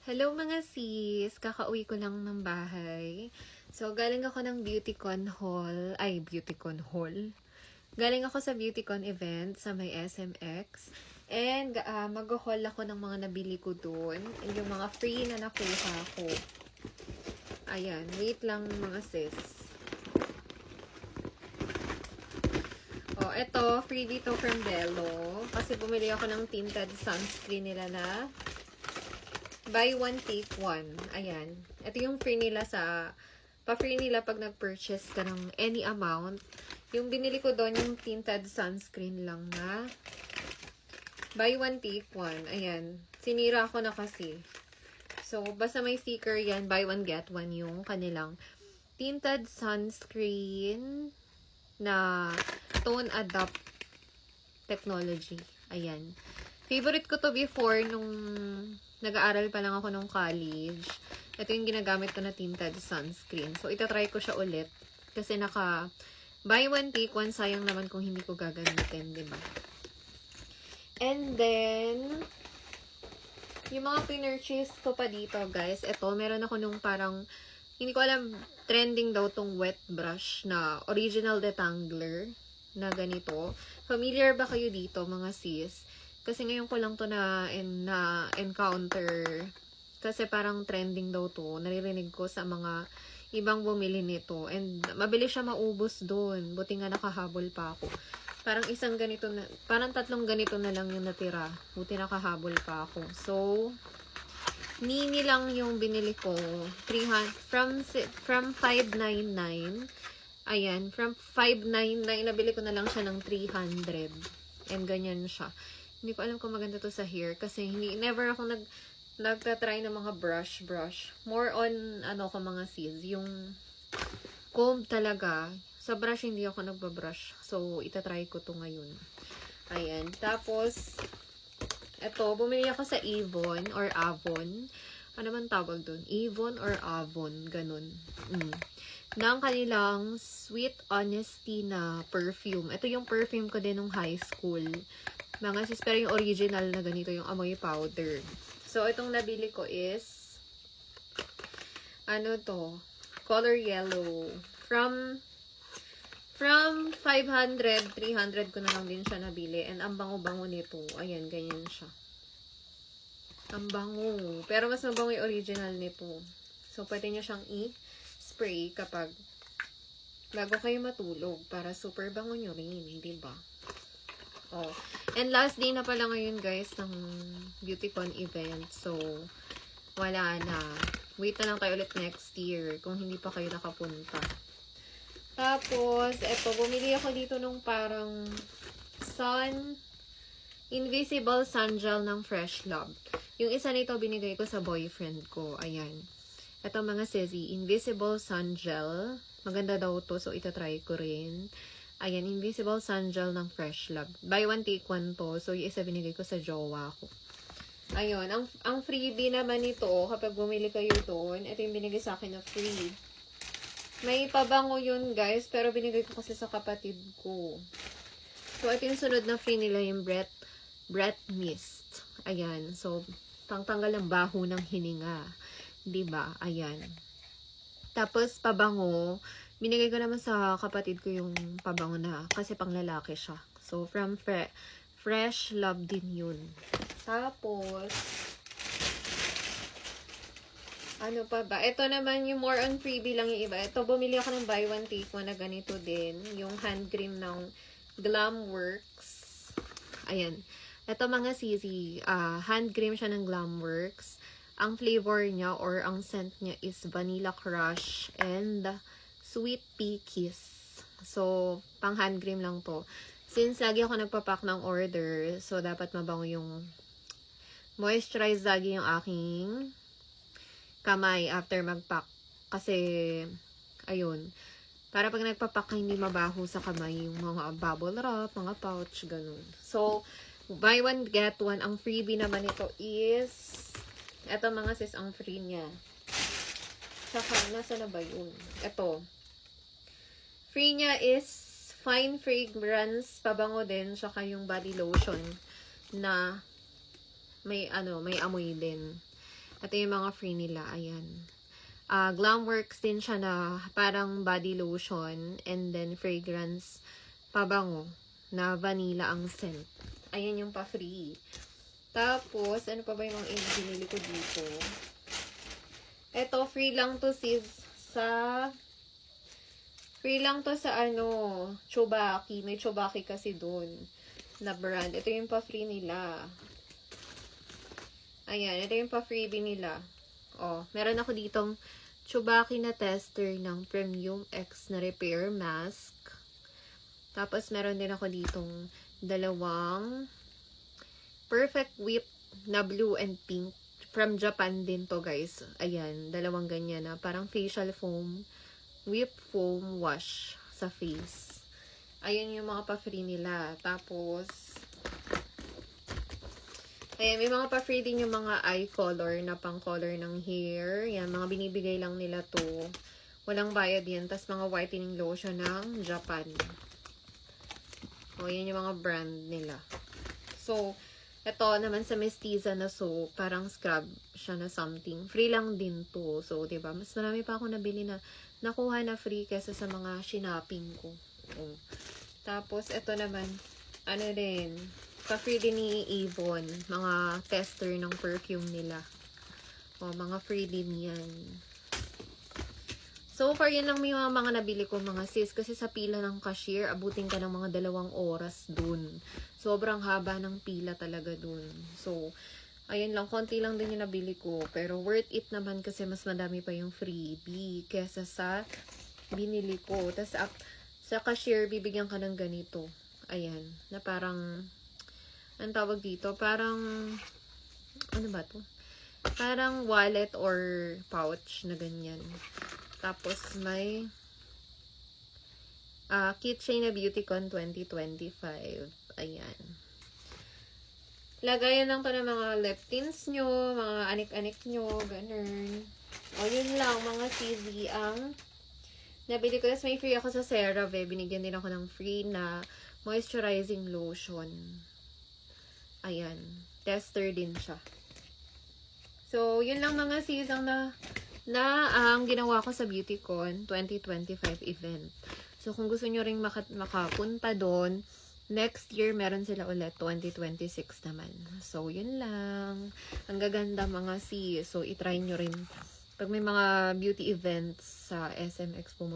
Hello mga sis! Kakauwi ko lang ng bahay. So, galing ako ng Beautycon Hall. Beautycon Hall. Galing ako sa Beautycon event sa may SMX. And mag-haul ako ng mga nabili ko doon. And yung mga free na nakuha ko. Ayan. Wait lang mga sis. Oh, eto. Free dito from Bello. Kasi bumili ako ng tinted sunscreen nila na buy one, take one. Ayan. Ito yung free nila pa-free nila pag nag-purchase ka ng any amount. Yung binili ko doon, yung tinted sunscreen lang na buy one, take one. Ayan. Sinira ko na kasi. So, basta may sticker yan, buy one, get one yung kanilang tinted sunscreen na tone adapt technology. Ayan. Favorite ko to before nung nag-aaral pa lang ako nung college. Ito yung ginagamit ko na tinted sunscreen. So, itatry ko siya ulit. Kasi buy one, take one. Sayang naman kung hindi ko gagamitin, diba? And then, yung mga pinurchase ko pa dito, guys. Ito, meron ako nung parang, hindi ko alam, trending daw tong wet brush na original detangler na ganito. Familiar ba kayo dito, mga sis? Kasi ngayon ko lang to na-encounter. Kasi parang trending daw to. Naririnig ko sa mga ibang bumili nito. And mabilis siya maubos doon. Buti nga nakahabol pa ako. Parang parang tatlong ganito na lang yung natira. Buti nakahabol pa ako. So, Nini lang yung binili ko. 300, from 599. Ayan, from 599, nabili ko na lang siya ng 300. And ganyan siya. Hindi ko alam kung maganda to sa hair kasi never ako nagtatry ng mga brush. More on, ko mga sis, yung comb talaga. Sa brush, hindi ako nagbabrush. So, itatry ko to ngayon. Ayan. Tapos, eto, bumili ako sa Avon or Avon. Ano man tawag dun? Avon or Avon. Ganun. Ng kanilang Sweet Honesty na perfume. Ito yung perfume ko din nung high school. Mga sis, pero yung original na ganito, yung amoy powder. So, itong nabili ko is, color yellow. From 500, 300 ko na lang din siya nabili. And ang bango-bango nito. Ayan, ganyan siya. Ang bango. Pero mas mabango yung original nito. So, pwede nyo siyang i-spray kapag bago kayo matulog. Para super bango nyo rin. Diba? Oh. And last day na pala ngayon guys ng Beautycon event. So, wala na. Wait na lang kayo ulit next year kung hindi pa kayo nakapunta. Tapos, eto, bumili ako dito nung parang Invisible Sun Gel ng Fresh Love. Yung isa nito binigay ko sa boyfriend ko. Ayan. Eto mga sisi, Invisible Sun Gel. Maganda daw to, so itatry ko rin. Ayan, Invisible Sun Gel ng Fresh Love. Buy one, take one to. So, yung isa binigay ko sa jowa ko. Ayun, ang freebie naman nito, kapag bumili kayo doon, ito yung binigay sa akin na free. May pabango yun, guys, pero binigay ko kasi sa kapatid ko. So, ito yung sunod na free nila, yung breath mist. Ayan, so, pangtanggal ang baho ng hininga. Diba? Ayan. Tapos, pabango, binigay ko naman sa kapatid ko yung pabango na kasi pang lalaki siya. So, from Fresh Love din yun. Tapos, ano pa ba? Ito naman yung more on freebie lang yung iba. Ito, bumili ako ng buy one, take one na ganito din. Yung hand cream ng Glamworks. Ayan. Ito mga sisi, hand cream siya ng Glamworks. Ang flavor niya or ang scent niya is Vanilla Crush and Sweet Pea Kiss. So, pang hand cream lang to. Since lagi ako nagpapack ng order, so dapat mabango yung moisturize lagi yung aking kamay after magpack. Kasi, ayun, para pag nagpapack ka, hindi mabaho sa kamay yung mga bubble wrap, mga pouch, ganun. So, buy one, get one. Ang freebie naman ito is, eto mga sis, ang free niya. Saka, nasa na ba yun? Eto. Free niya is fine fragrance, pabango din, saka yung body lotion na may amoy din. Ito yung mga free nila. Ayan. Glamworks din siya na parang body lotion and then fragrance pabango na vanilla ang scent. Ayan yung pa-free. Tapos, ano pa ba yung mga binili ko dito? Ito, free lang to sis sa Chobaki. May Chobaki kasi dun na brand. Ito yung pa-free nila. Ayan, ito yung pa-freebie nila. Oh, meron ako ditong Chobaki na tester ng Premium X na repair mask. Tapos, meron din ako ditong dalawang Perfect Whip na blue and pink. From Japan din to, guys. Ayan, dalawang ganyan na. Parang facial foam, whip foam wash sa face. Ayan yung mga pa-free nila. Tapos, ayan, may mga pa-free din yung mga eye color na pang-color ng hair. Yan, mga binibigay lang nila to. Walang bayad yan. Tapos, mga whitening lotion ng Japan. O, yan yung mga brand nila. So, ito naman sa Mestiza na soap, parang scrub siya na something. Free lang din to. So, diba? Mas marami pa ako nabili na nakuha na free kesa sa mga shinaping ko. O. Tapos, ito naman, ano din, pa-free din ni Avon, mga tester ng perfume nila. O, mga free din yan. So far, yan lang may mga nabili ko mga sis. Kasi sa pila ng cashier, abutin ka ng mga 2 oras dun. Sobrang haba ng pila talaga dun. So, ayun lang, konti lang din yung nabili ko. Pero worth it naman kasi mas madami pa yung freebie kesa sa binili ko. Tapos, sa cashier, bibigyan ka ng ganito. Ayan, na parang, ang tawag dito, parang, ano ba to? Parang wallet or pouch na ganyan. Tapos, may keychain na Beautycon 2025. Ayan. Lagayan lang to ng mga lip tints nyo, mga anik-anik nyo, ganun. O, yun lang, mga CZ ang nabili ko. Tapos may free ako sa CeraVe. Binigyan din ako ng free na moisturizing lotion. Ayan. Tester din siya. So, yun lang mga CZ ang ang ginawa ko sa Beautycon 2025 event. So, kung gusto nyo ring makapunta doon, next year, meron sila ulit, 2026 naman. So, yun lang. Ang gaganda mga sis. So, itry nyo rin. Pag may mga beauty events sa SM Expo mo,